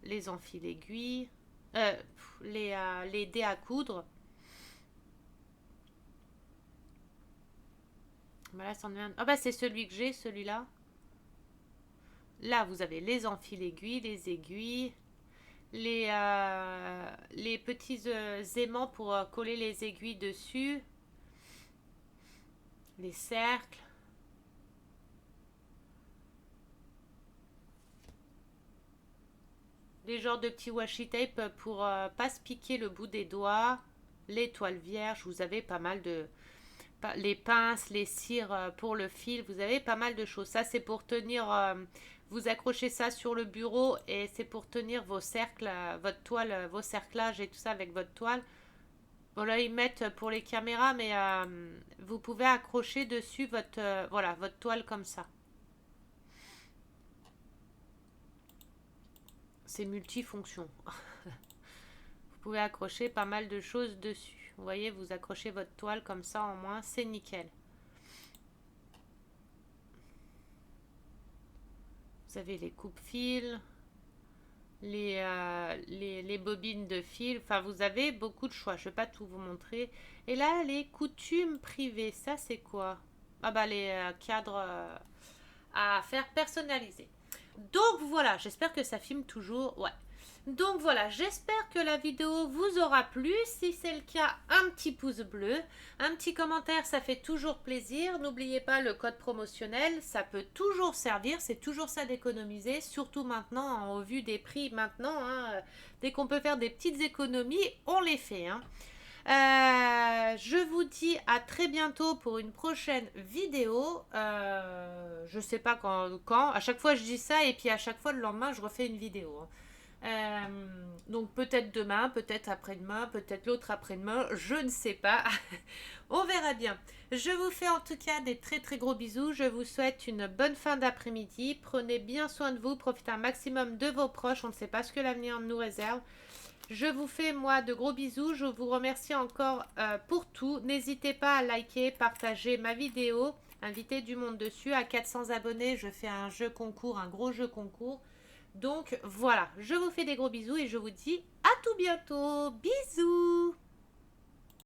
Les enfils aiguilles, les dés à coudre. Voilà, ah bah c'est celui que j'ai, celui-là. Là, vous avez les enfils aiguilles, les aiguilles, les petits aimants pour coller les aiguilles dessus, les cercles. Des genres de petits washi tape pour pas se piquer le bout des doigts, les toiles vierges, vous avez pas mal de... Les pinces, les cires pour le fil, vous avez pas mal de choses. Ça, c'est pour tenir... vous accrochez ça sur le bureau et c'est pour tenir vos cercles, votre toile, vos cerclages et tout ça avec votre toile. Bon, là, ils mettent pour les caméras, mais vous pouvez accrocher dessus votre, voilà, votre toile comme ça. C'est multifonction. Vous pouvez accrocher pas mal de choses dessus. Vous voyez, vous accrochez votre toile comme ça, en moins, c'est nickel. Vous avez les coupe-fils, les bobines de fil. Enfin, vous avez beaucoup de choix. Je ne vais pas tout vous montrer. Et là, les coutumes privées, ça c'est quoi? Ah bah les cadres à faire personnaliser. Donc voilà, j'espère que ça filme toujours. Ouais. Donc voilà, j'espère que la vidéo vous aura plu. Si c'est le cas, un petit pouce bleu, un petit commentaire, ça fait toujours plaisir. N'oubliez pas le code promotionnel, ça peut toujours servir, c'est toujours ça d'économiser, surtout maintenant, au vu des prix maintenant. Hein, dès qu'on peut faire des petites économies, on les fait. Hein. Je vous dis à très bientôt pour une prochaine vidéo. Je sais pas quand. À chaque fois, je dis ça et puis à chaque fois, le lendemain, je refais une vidéo. Hein. Donc peut-être demain, peut-être après-demain, peut-être l'autre après-demain, je ne sais pas. On verra bien. Je vous fais en tout cas des très très gros bisous. Je vous souhaite une bonne fin d'après-midi. Prenez bien soin de vous, profitez un maximum de vos proches. On ne sait pas ce que l'avenir nous réserve. Je vous fais moi de gros bisous. Je vous remercie encore pour tout. N'hésitez pas à liker, partager ma vidéo. Inviter du monde dessus. À 400 abonnés, je fais un jeu concours, un gros jeu concours. Donc voilà, je vous fais des gros bisous et je vous dis à tout bientôt. Bisous!